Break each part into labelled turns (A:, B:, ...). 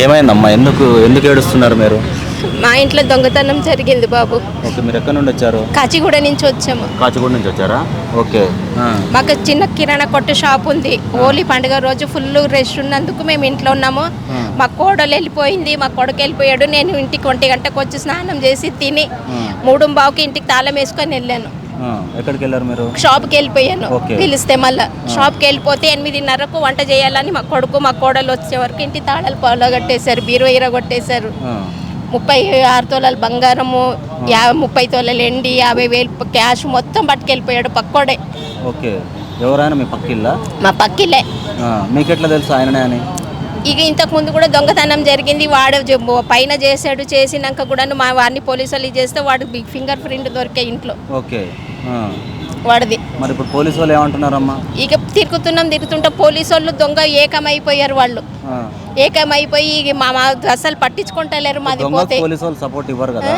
A: ఏమైందమ్మా? ఎందుకు ఎందుకు ఏడుస్తున్నారు మీరు?
B: మా ఇంట్లో దొంగతనం జరిగింది బాబు.
A: ఓకే, మీరు ఎక్కడి నుండి వచ్చారు?
B: కాచిగూడ నుంచి వచ్చాము.
A: కాచిగూడ నుంచి వచ్చారా? ఓకే.
B: మాకు చిన్న కిరాణా కొట్టు షాప్ ఉంది. హోలీ పండుగ రోజు ఫుల్ రష్ ఉన్నందుకు మేము ఇంట్లో ఉన్నాము. మా కోడలు వెళ్ళిపోయింది, మా కొడుకు వెళ్ళిపోయాడు. నేను ఇంటికి 1 గంటకు వచ్చి స్నానం చేసి తిని 3:15కి ఇంటికి తాళం వేసుకొని వెళ్ళాను.
A: ఎక్కడికి వెళ్ళారు మీరు?
B: షాప్కి వెళ్ళిపోయాను. పిలిస్తే మళ్ళీ షాప్కి వెళ్ళిపోతే 8:30కు వంట చేయాలని మా కొడుకు మా కోడలు వచ్చే వరకు ఇంటి తాళాలు పగలగొట్టేశారు, బీరువా ఇరగొట్టేశారు. 36 తోలాల బంగారము, 30 తోలాల ఎండి, 50,000 క్యాష్ మొత్తం పట్టుకెళ్ళిపోయాడు పక్కోడే.
A: ఓకే. ఎవరైనా మీ పక్కిల్లా?
B: మా పక్కిలే.
A: మీకు ఎట్లా తెలుసు ఆయననే అని?
B: ఇక ఇంతకు ముందు కూడా దొంగతనం జరిగింది. వాడు పైన చేశాడు. చేసినాక కూడా మా వాడిని పోలీసు వాళ్ళు చేస్తే వాడు బిగ్ ఫింగర్ ప్రింట్ దొరికే ఇంట్లో.
A: ఓకే.
B: వాడిది.
A: మరి ఇప్పుడు పోలీసు వాళ్ళు ఏమంటున్నారమ్మా?
B: ఇక తిరుగుతుంటే పోలీసు వాళ్ళు దొంగ ఏకమైపోయారు. వాళ్ళు ఏకమైపోయి మా అసలు పట్టించుకుంటలేరు. మాది పోతే
A: పోలీసు వాళ్ళు సపోర్ట్ ఇవ్వరు కదా.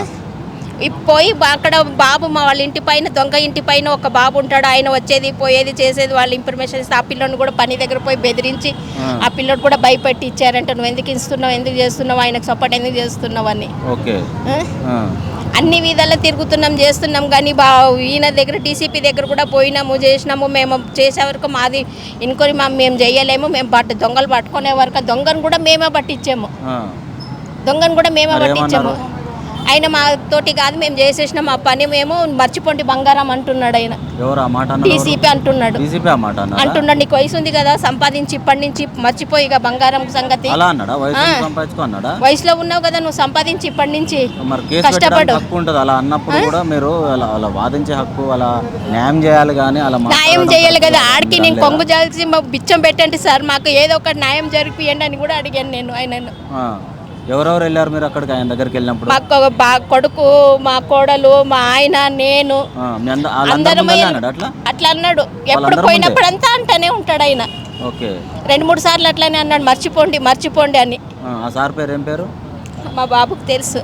B: పోయి అక్కడ బాబు మా వాళ్ళ ఇంటి పైన దొంగ ఇంటి పైన ఒక బాబు ఉంటాడు. ఆయన వచ్చేది పోయేది చేసేది. వాళ్ళు ఇన్ఫర్మేషన్ ఇస్తే ఆ పిల్లోని కూడా పని దగ్గర పోయి బెదిరించి ఆ పిల్లోడు కూడా భయపెట్టి ఇచ్చారంట. నువ్వు ఎందుకు ఇస్తున్నావు, ఎందుకు చేస్తున్నావు, ఆయనకు సపోర్ట్ ఎందుకు చేస్తున్నావు అని. అన్ని విధాలా తిరుగుతున్నాం, చేస్తున్నాం. కానీ ఈయన దగ్గర డీసీపీ దగ్గర కూడా పోయినాము, చేసినాము. మేము చేసే వరకు మాది ఇన్క్వైరీ మేము చేయలేము. మేము దొంగలు పట్టుకునే వరకు దొంగను కూడా మేమే పట్టించాము. ఆయన మా తోటి కాదు, మేము చేసేసినాం ఆ పని, మేము మర్చిపోండి బంగారం అంటున్నాడు ఆయన. డీసీపీ అంటున్నాడు. నీకు వయసు ఉంది కదా, సంపాదించి ఇప్పటి నుంచి మర్చిపోయి బంగారం సంగతి. వయసులో ఉన్నావు కదా, నువ్వు సంపాదించి ఇప్పటి నుంచి కష్టపడు. న్యాయం చేయాలి కదా. ఆడికి నేను కొంగు జాల్సి బిచ్చం పెట్టండి సార్, మాకు ఏదో ఒక న్యాయం జరిపియండి అని కూడా అడిగాను నేను ఆయనను.
A: ఎవరెవరు వెళ్ళారు మీరు అక్కడికి ఆయన దగ్గరికి వెళ్ళినప్పుడు?
B: మా కొడుకు, మా కోడలు, మా ఆయన, నేను అందరం అట్లా అన్నాడు. ఎప్పుడు పోయినప్పుడు అంతా అంటానే ఉంటాడు ఆయన. 2-3 సార్లు అట్లానే అన్నాడు, మర్చిపోండి అని.
A: ఆ సార్ పేరు ఏం పేరు?
B: మా బాబుకు తెలుసు.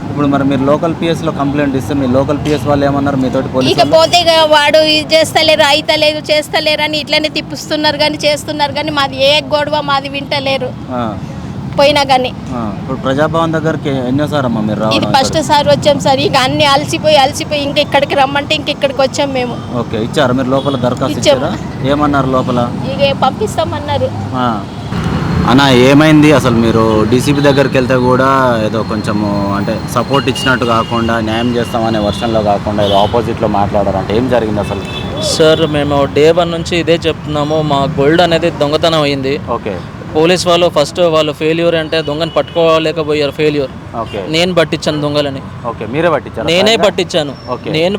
A: ఇప్పుడు మరి మీరు లోకల్ పిఎస్ లో కంప్లైంట్ ఇస్తే మీ లోకల్ పిఎస్ వాళ్ళు ఏమన్నారు మీతోటి?
B: ఇక పోతే వాడు ఇది చేస్తలేరు, అయితలేదు, చేస్తలేరు అని ఇట్లనే తిప్పుస్తున్నారు కానీ చేస్తున్నారు కానీ మాది ఏ గొడవ మాది వింటలేరు పోయినా కానీ.
A: ఇప్పుడు ప్రజాభవన్ దగ్గరికి ఎన్నోసారి అమ్మా మీరు రావడం?
B: ఇది ఫస్ట్ సార్ వచ్చాం సార్. ఇక అన్ని అలసిపోయి ఇంకా ఇక్కడికి రమ్మంటే ఇక్కడికి వచ్చాం మేము.
A: ఓకే, ఇచ్చారు మీరు లోపల దరఖాస్తు ఇచ్చారా? ఏమన్నారు లోపల?
B: ఇక పంపిస్తామన్నారు.
A: అన్న ఏమైంది అసలు? మీరు డీసీపీ దగ్గరికి వెళ్తే కూడా ఏదో కొంచెము అంటే సపోర్ట్ ఇచ్చినట్టు కాకుండా, న్యాయం చేస్తామనే వర్షన్లో కాకుండా ఏదో ఆపోజిట్లో మాట్లాడారు అంటే ఏం జరిగింది అసలు?
C: సార్ మేము డే 1 నుంచి ఇదే చెప్తున్నాము. మా గోల్డ్ అనేది దొంగతనం అయింది.
A: ఓకే.
C: పోలీస్ వాళ్ళు ఫస్ట్ వాళ్ళు ఫెయిల్యూర్ అంటే దొంగని పట్టుకోలేకపోయారు. ఫెయిల్యూర్ నేను పట్టించాను దొంగలని. నేనే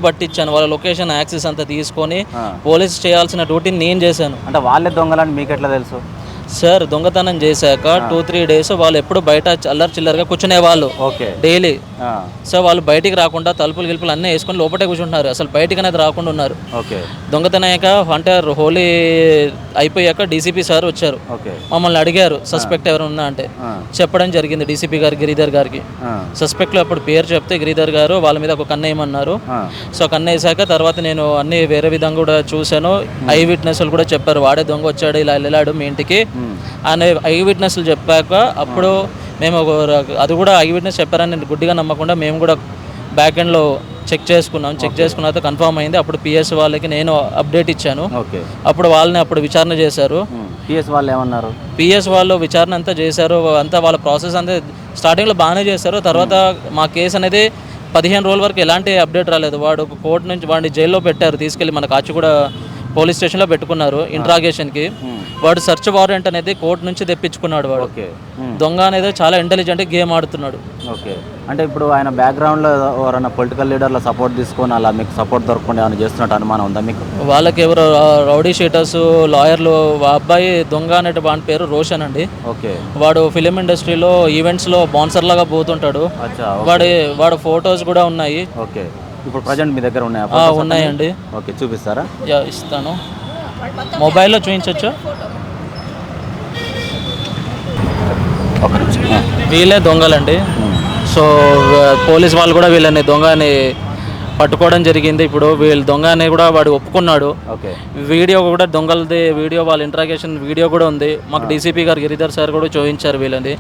C: పట్టించాను. వాళ్ళ లొకేషన్ యాక్సెస్ అంతా తీసుకొని పోలీస్ చేయాల్సిన డ్యూటీని నేను చేశాను.
A: అంటే వాళ్ళే దొంగలని మీకు ఎట్లా తెలుసు?
C: సార్ దొంగతనం చేశాక 2-3 డేస్ వాళ్ళు ఎప్పుడు బయట అల్లరి చిల్లరగా కూర్చునే వాళ్ళు డైలీ. సో వాళ్ళు బయటికి రాకుండా తలుపులు గిలుపులు అన్నీ వేసుకొని లోపటే కూర్చుంటున్నారు. అసలు బయటికి అనేది రాకుండా ఉన్నారు. దొంగతనం అయ్యాక అంటే హోలీ అయిపోయాక డీసీపీ సార్ వచ్చారు, మమ్మల్ని అడిగారు సస్పెక్ట్ ఎవరు ఉన్నా అంటే. చెప్పడం జరిగింది డీసీపీ గారు గిరిధర్ గారికి. సస్పెక్ట్లో అప్పుడు పేరు చెప్తే గిరిధర్ గారు వాళ్ళ మీద ఒక కన్ను వేయమన్నారు. సో కన్ను వేసాక తర్వాత నేను అన్ని వేరే విధంగా కూడా చూశాను. ఐ విట్నెస్లు కూడా చెప్పారు వాడే దొంగ వచ్చాడు, ఇలా వెళ్ళాడు మీ ఇంటికి అనే ఐ విట్నెస్లు చెప్పాక అప్పుడు మేము అది కూడా ఐ విట్నెస్ చెప్పారని గుడ్డిగా నమ్మకుండా మేము కూడా బ్యాక్ ఎండ్లో చెక్ చేసుకున్నాం. చెక్ చేసుకున్న తర్వాత కన్ఫర్మ్ అయింది. అప్పుడు పిఎస్ వాళ్ళకి నేను అప్డేట్ ఇచ్చాను. అప్పుడు వాళ్ళని విచారణ చేశారు.
A: పిఎస్ వాళ్ళు ఏమన్నారు?
C: పిఎస్ వాళ్ళు విచారణ అంతా చేశారు. అంతా వాళ్ళ ప్రాసెస్ అంతా స్టార్టింగ్లో బాగానే చేశారు. తర్వాత మా కేసు అనేది 15 రోజుల వరకు ఎలాంటి అప్డేట్ రాలేదు. వాడు కోర్టు నుంచి వాడిని జైల్లో పెట్టారు, తీసుకెళ్ళి మన కాచిగూడ పోలీస్ స్టేషన్లో పెట్టుకున్నారు ఇంట్రాగేషన్కి. వాడు సర్చ్ వారెంట్ అనేది కోర్టు నుంచి తెప్పించుకున్నాడు. వాడు దొంగ అనేది చాలా ఇంటెలిజెంట్ గేమ్ ఆడుతున్నాడు.
A: ఓకే. అంటే ఇప్పుడు ఆయన బ్యాక్గ్రౌండ్లో ఎవరైనా పొలిటికల్ లీడర్ల సపోర్ట్ తీసుకొని అలా మీకు సపోర్ట్ దొరకకుండా ఏమైనా చేస్తున్నట్టు అనుమానం ఉందా మీకు?
C: వాళ్ళకి ఎవరు రౌడీ షీటర్స్, లాయర్లు. అబ్బాయి దొంగ అనే వాడి పేరు రోషన్ అండి.
A: ఓకే.
C: వాడు ఫిలిం ఇండస్ట్రీలో ఈవెంట్స్లో బాన్సర్ లాగా పోతుంటాడు. వాడు ఫొటోస్ కూడా ఉన్నాయి.
A: ఓకే. ఇప్పుడు ప్రజెంట్ మీ దగ్గర ఉన్నాయా?
C: ఉన్నాయండి.
A: ఓకే, చూపిస్తారా?
C: ఇస్తాను. మొబైల్లో చూపించవచ్చు. వీళ్ళే దొంగలండి. సో పోలీస్ వాళ్ళు కూడా వీళ్ళని దొంగని పట్టుకోవడం జరిగింది. ఇప్పుడు వీళ్ళు దొంగ అని కూడా వాడు ఒప్పుకున్నాడు.
A: ఓకే.
C: వీడియో కూడా దొంగలది వీడియో, వాళ్ళ ఇంట్రాగేషన్ వీడియో కూడా ఉంది. మాకు డీసీపీ గారు గిరిధర్ సార్ కూడా చూపించారు వీళ్ళని.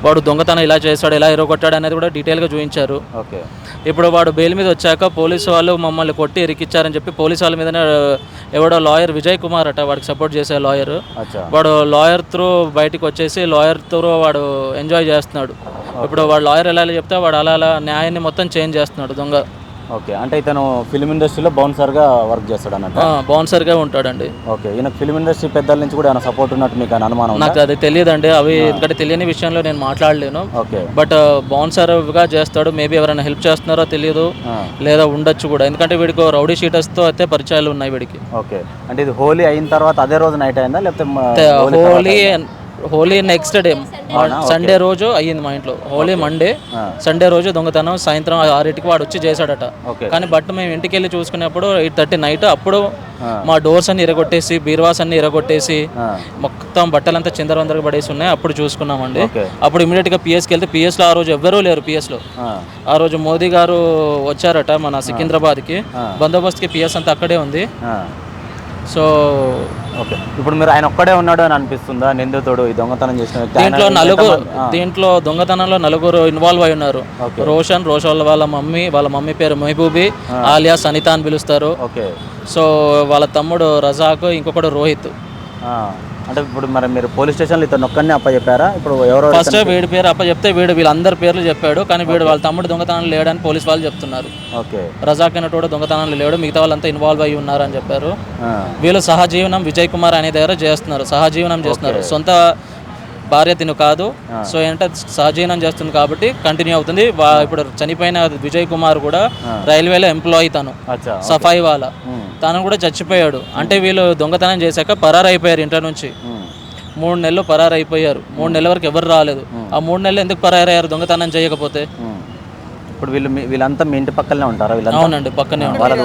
C: వాడు దొంగతనం ఇలా చేస్తాడు, ఇలా ఎరగొట్టాడు అనేది కూడా డీటెయిల్గా చూపించారు.
A: ఓకే.
C: ఇప్పుడు వాడు బెయిల్ మీద వచ్చాక పోలీసు వాళ్ళు మమ్మల్ని కొట్టి ఇరికిచ్చారని చెప్పి పోలీసు వాళ్ళ మీదనే ఎవడో లాయర్ విజయ్ కుమార్ అట, వాడికి సపోర్ట్ చేసే లాయర్, వాడు లాయర్ త్రూ బయటకు వచ్చేసి లాయర్ త్రూ వాడు ఎంజాయ్ చేస్తున్నాడు. ఇప్పుడు వాడు లాయర్ ఎలా చెప్తే వాడు అలా న్యాయాన్ని మొత్తం చేంజ్ చేస్తున్నాడు దొంగ.
A: ఓకే. అంటే ఇతను ఫిలిం ఇండస్ట్రీలో బౌన్సర్గా వర్క్ చేస్తాడు అన్నట్టు.
C: బౌన్సర్గా ఉంటాడండి.
A: ఓకే. ఈయన ఫిలిం ఇండస్ట్రీ పెద్దల నుంచి కూడా ఏమైనా సపోర్ట్ ఉన్నట్టు మీకు అనుమానం?
C: నాకు అది తెలియదండి, అవి ఎందుకంటే తెలియని విషయంలో నేను మాట్లాడలేను.
A: ఓకే.
C: బట్ బౌన్సర్గా చేస్తాడు. మేబీ ఎవరైనా హెల్ప్ చేస్తున్నారో తెలియదు, లేదా ఉండొచ్చు కూడా, ఎందుకంటే వీడికి రౌడీ షీటర్స్తో అయితే పరిచయాలు ఉన్నాయి వీడికి.
A: ఓకే. అంటే ఇది హోలీ అయిన తర్వాత అదే రోజు నైట్ అయిందా లేకపోతే
C: హోలీ నెక్స్ట్ డే సండే రోజు అయ్యింది మా ఇంట్లో. హోలీ మండే, సండే రోజు దొంగతనం సాయంత్రం 6కి వాడు వచ్చి చేశాడట. కానీ బట్ మేము ఇంటికి వెళ్ళి చూసుకునేప్పుడు 8:30 నైట్. అప్పుడు మా డోర్స్ అన్ని ఇరగొట్టేసి, బీర్వాస్ అన్ని ఇరగొట్టేసి, మొత్తం బట్టలంతా చిందరవందరగా పడేసి ఉన్నాయి. అప్పుడు చూసుకున్నామండి. అప్పుడు ఇమీడియట్గా పిఎస్కి వెళ్తే పిఎస్లో ఆ రోజు ఎవ్వరూ లేరు. పిఎస్లో ఆ రోజు మోదీ గారు వచ్చారట మన సికింద్రాబాద్కి, బందోబస్తుకి పిఎస్ అంతా అక్కడే ఉంది. So
A: okay. ఇప్పుడు మీరు ఆయన ఒక్కడే ఉన్నాడు అని అనిపిస్తుందా నిందితుడు ఈ దొంగతనం చేసిన?
C: దీంట్లో దొంగతనంలో 4 ఇన్వాల్వ్ అయి ఉన్నారు. రోషన్ వాళ్ళ మమ్మీ పేరు మెహబూబీ ఆలియాస్ అనిత అని పిలుస్తారు.
A: ఓకే.
C: సో వాళ్ళ తమ్ముడు రజాక్, ఇంకొకడు రోహిత్.
A: అంటే ఇప్పుడు మరి మీరు పోలీస్ స్టేషన్లో ఇతను ఒక్కడిని అప్పచెప్పారా? ఇప్పుడు ఎవరో
C: ఫస్ట్ వీడి పేరు అప్పచెప్తే వీళ్ళందరి పేర్లు చెప్పాడు, కానీ వాళ్ళ తమ్ముడు దొంగతనాలు లేడని పోలీస్ వాళ్ళు చెప్తున్నారు.
A: ఓకే.
C: రజాక్ అన్నట్టు కూడా దొంగతనాలు లేడు, మిగతా వాళ్ళంతా ఇన్వాల్వ్ అయ్యి ఉన్నారు అని చెప్పారు. వీళ్ళు సహజీవనం విజయ్ కుమార్ అనే దగ్గర చేస్తున్నారు, సహజీవనం చేస్తున్నారు. సొంత భార్య తిను కాదు. సో ఏంటంటే సహజీవనం చేస్తుంది కాబట్టి కంటిన్యూ అవుతుంది. ఇప్పుడు చనిపోయిన విజయ్ కుమార్ కూడా రైల్వేలో ఎంప్లాయీ, తను సఫాయి వాళ్ళ, తను కూడా చచ్చిపోయాడు. అంటే వీళ్ళు దొంగతనం చేశాక పరారు అయిపోయారు ఇంట్లో నుంచి. 3 నెలలు పరారు అయిపోయారు. 3 నెలల వరకు ఎవరు రాలేదు. ఆ 3 నెలలు ఎందుకు పరారయ్యారు దొంగతనం చేయకపోతే?
A: ఇప్పుడు వీళ్ళంతా మీ ఇంటి పక్కనే ఉంటారా?
C: అవునండి, పక్కనే ఉంటారు.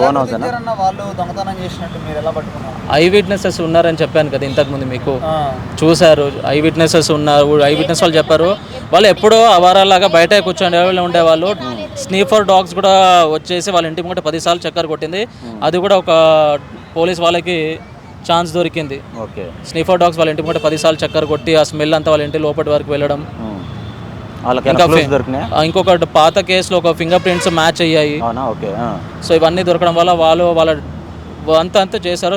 C: ఐ విట్నెసెస్ ఉన్నారని చెప్పాను కదా ఇంతకుముందు, మీకు చూశారు. ఐ విట్నెసెస్ ఉన్నారు. ఐ విట్నెస్ వాళ్ళు చెప్పారు వాళ్ళు ఎప్పుడో అవారాలాగా బయట కూర్చొని ఉండేవాళ్ళు. స్నీఫర్ డాగ్స్ కూడా వచ్చేసి వాళ్ళ ఇంటి ముంగట 10 సార్లు చక్కర్ కొట్టింది. అది కూడా ఒక పోలీస్ వాళ్ళకి ఛాన్స్ దొరికింది.
A: ఓకే.
C: స్నీఫర్ డాగ్స్ వాళ్ళ ఇంటి ముంగట 10 సార్లు చక్కర్ కొట్టి ఆ స్మెల్ అంతా వాళ్ళ ఇంటి లోపటి వరకు వెళ్ళడం. ఇంకొక పాత కేసులో ఒక ఫింగర్ ప్రింట్స్ మ్యాచ్ అయ్యాయి. సో ఇవన్నీ దొరకడం వల్ల వాళ్ళ అంతా చేశారు.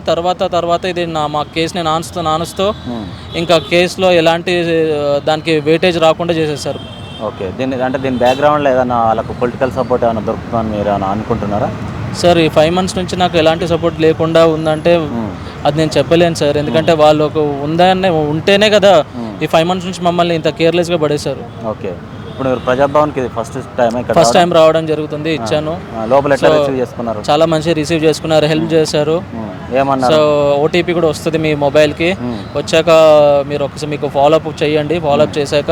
C: తర్వాత ఇది మా కేసుని నానుస్తూ ఇంకా కేసులో ఎలాంటి దానికి వెయిటేజ్ రాకుండా చేసేసారు.
A: ఓకే. దీని బ్యాక్గ్రౌండ్లో ఏదైనా వాళ్ళకు పొలిటికల్ సపోర్ట్ ఏమైనా దొరుకుతుందని మీరు ఏమైనా అనుకుంటున్నారా?
C: సార్ ఈ 5 months నుంచి నాకు ఎలాంటి సపోర్ట్ లేకుండా ఉందంటే అది నేను చెప్పలేను సార్. ఎందుకంటే వాళ్ళకు ఉంటేనే కదా ఈ 5 months నుంచి మమ్మల్ని ఇంత కేర్లెస్గా పడేశారు.
A: ఓకే. ఇప్పుడు ప్రజాభవన్కి ఫస్ట్
C: టైం రావడం జరుగుతుంది. ఇచ్చాను.
A: లోపల ఎట్లా రిసీవ్ చేసుకున్నారు?
C: చాలా మంచిగా రిసీవ్ చేసుకున్నారు, హెల్ప్ చేశారు.
A: ఏమన్నారు?
C: సో ఓటీపీ కూడా వస్తుంది మీ మొబైల్కి. వచ్చాక మీరు ఒకసారి మీకు ఫాలోఅప్ చేయండి. ఫాలోఅప్ చేశాక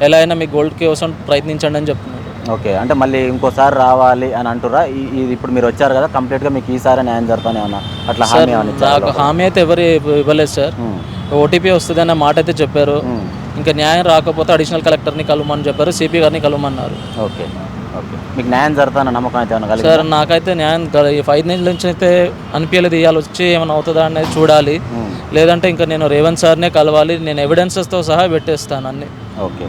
C: ఎలా అయినా మీ గోల్డ్ కోసం ప్రయత్నించండి అని చెప్తున్నారు.
A: ఓకే. అంటే మళ్ళీ ఇంకోసారి రావాలి అని అంటురా? ఇది ఇప్పుడు మీరు వచ్చారు కదా, కంప్లీట్గా మీకు ఈసారి న్యాయం జరుగుతానే ఉన్నా అట్లా హామీ?
C: నాకు హామీ అయితే ఎవరు ఇవ్వలేదు సార్. ఓటీపీ వస్తుంది అన్న మాట అయితే చెప్పారు. ఇంకా న్యాయం రాకపోతే అడిషనల్ కలెక్టర్ని కలవమని చెప్పారు, సిపి గారిని కలవమన్నారు.
A: ఓకే. ఓకే. మీకు న్యాయం జరుగుతాన నమ్మకం అయితే?
C: సార్ నాకైతే న్యాయం 5 నెలల నుంచి అయితే అనిపించలేదు. ఇవాళ వచ్చి ఏమైనా అవుతుందా అనేది చూడాలి. లేదంటే ఇంకా నేను రేవంత్ సార్నే కలవాలి. నేను ఎవిడెన్సెస్తో సహా పెట్టేస్తాను అన్నీ.
A: ఓకే.